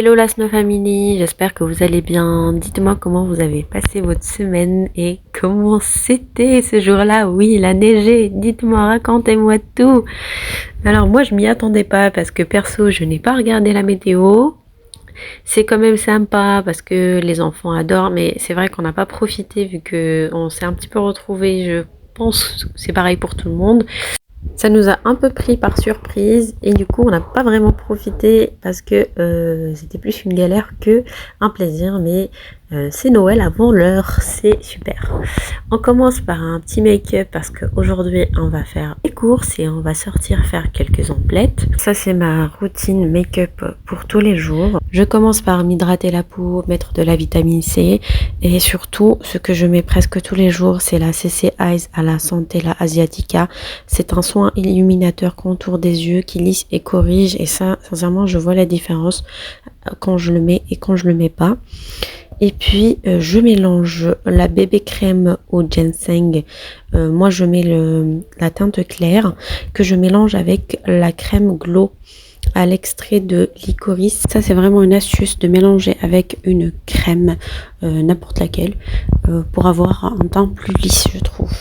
Hello la Snow Family, j'espère que vous allez bien. Dites-moi comment vous avez passé votre semaine et comment c'était ce jour-là. Oui, il a neigé. Dites-moi, racontez-moi tout. Alors moi, je m'y attendais pas parce que perso, je n'ai pas regardé la météo. C'est quand même sympa parce que les enfants adorent, mais c'est vrai qu'on n'a pas profité vu que on s'est un petit peu retrouvés. Je pense que c'est pareil pour tout le monde. Ça nous a un peu pris par surprise et du coup on n'a pas vraiment profité parce que c'était plus une galère que un plaisir, mais c'est Noël avant l'heure, c'est super. On commence par un petit make-up parce qu'aujourd'hui on va faire des courses et on va sortir faire quelques emplettes. Ça c'est ma routine make-up pour tous les jours. Je commence par m'hydrater la peau, mettre de la vitamine C et surtout ce que je mets presque tous les jours c'est la CC Eyes à la Centella Asiatica. C'est un soin illuminateur contour des yeux qui lisse et corrige, et ça sincèrement je vois la différence quand je le mets et quand je le mets pas. Et puis je mélange la bébé crème au ginseng. Moi je mets la teinte claire que je mélange avec la crème glow à l'extrait de licorice. Ça c'est vraiment une astuce de mélanger avec une crème, n'importe laquelle, pour avoir un teint plus lisse je trouve.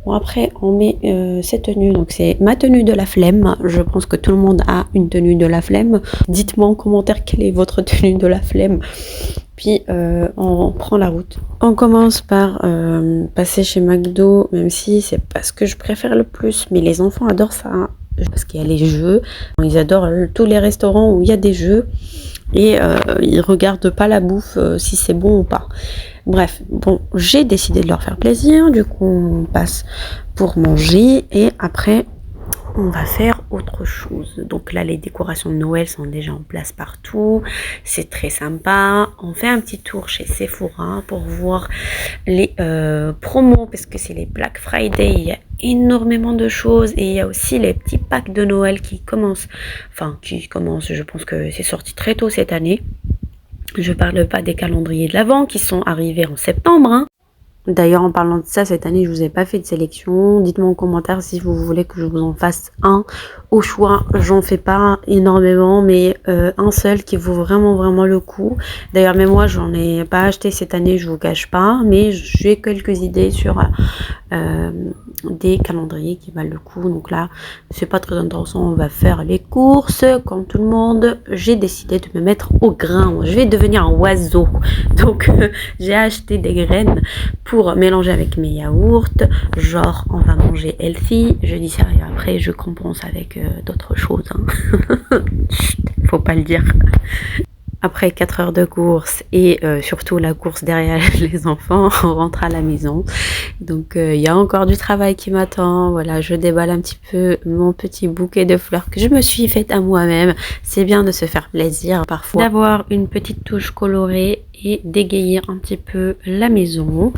Bon après on met cette tenue, donc c'est ma tenue de la flemme. Je pense que tout le monde a une tenue de la flemme. Dites-moi en commentaire quelle est votre tenue de la flemme. Puis on prend la route. On commence par passer chez McDo, même si c'est pas ce que je préfère le plus, mais les enfants adorent ça. Parce qu'il y a les jeux, ils adorent tous les restaurants où il y a des jeux et ils regardent pas la bouffe si c'est bon ou pas. Bref, bon, j'ai décidé de leur faire plaisir, du coup on passe pour manger et après on va faire autre chose. Donc là les décorations de Noël sont déjà en place partout, c'est très sympa. On fait un petit tour chez Sephora pour voir les promos parce que c'est les Black Friday, il y a énormément de choses et il y a aussi les petits packs de Noël qui commencent, je pense que c'est sorti très tôt cette année. Je parle pas des calendriers de l'Avent qui sont arrivés en septembre, hein. D'ailleurs, en parlant de ça, cette année, je vous ai pas fait de sélection. Dites-moi en commentaire si vous voulez que je vous en fasse un. Au choix, j'en fais pas énormément, mais un seul qui vaut vraiment le coup. D'ailleurs, même moi, j'en ai pas acheté cette année, je vous cache pas, mais j'ai quelques idées sur des calendriers qui valent le coup. Donc là, c'est pas très intéressant. On va faire les courses comme tout le monde. J'ai décidé de me mettre au grain. Je vais devenir un oiseau. Donc, j'ai acheté des graines pour mélanger avec mes yaourts. Genre, on va manger healthy. Je dis ça et après, je compense avec d'autres choses. Hein. Chut, faut pas le dire. Après 4 heures de course et surtout la course derrière les enfants, on rentre à la maison. Donc il y a encore du travail qui m'attend. Voilà, je déballe un petit peu mon petit bouquet de fleurs que je me suis faite à moi-même. C'est bien de se faire plaisir parfois, d'avoir une petite touche colorée et d'égayer un petit peu la maison.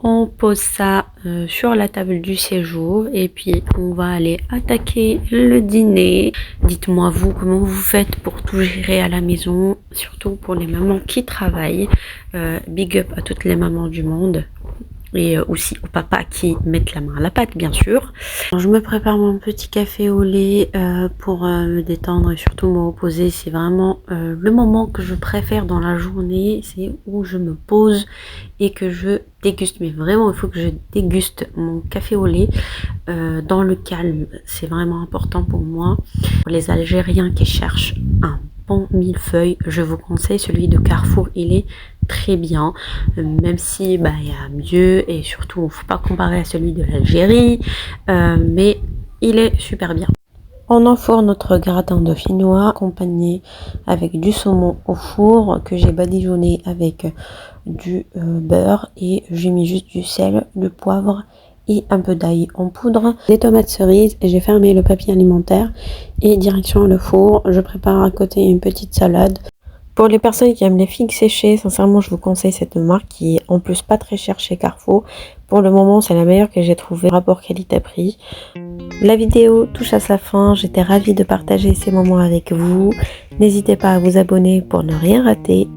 On pose ça sur la table du séjour et puis on va aller attaquer le dîner. Dites-moi vous comment vous faites pour tout gérer à la maison, surtout pour les mamans qui travaillent. Big up à toutes les mamans du monde. Et aussi aux papas qui mettent la main à la pâte bien sûr. Alors, je me prépare mon petit café au lait pour me détendre et surtout me reposer. C'est vraiment le moment que je préfère dans la journée. C'est où je me pose et que je déguste. Mais vraiment il faut que je déguste mon café au lait dans le calme. C'est vraiment important pour moi. Pour les Algériens qui cherchent un bon millefeuille, je vous conseille celui de Carrefour. Il est très bien, même si il y a mieux et surtout on ne faut pas comparer à celui de l'Algérie, mais il est super bien. On enfourne notre gratin dauphinois accompagné avec du saumon au four que j'ai badigeonné avec du beurre et j'ai mis juste du sel, du poivre et un peu d'ail en poudre, des tomates cerises et j'ai fermé le papier alimentaire et direction le four. Je prépare à côté une petite salade. Pour les personnes qui aiment les figues séchées, sincèrement je vous conseille cette marque qui est en plus pas très chère chez Carrefour. Pour le moment c'est la meilleure que j'ai trouvée, rapport qualité-prix. La vidéo touche à sa fin, j'étais ravie de partager ces moments avec vous. N'hésitez pas à vous abonner pour ne rien rater.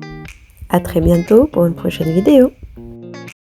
À très bientôt pour une prochaine vidéo.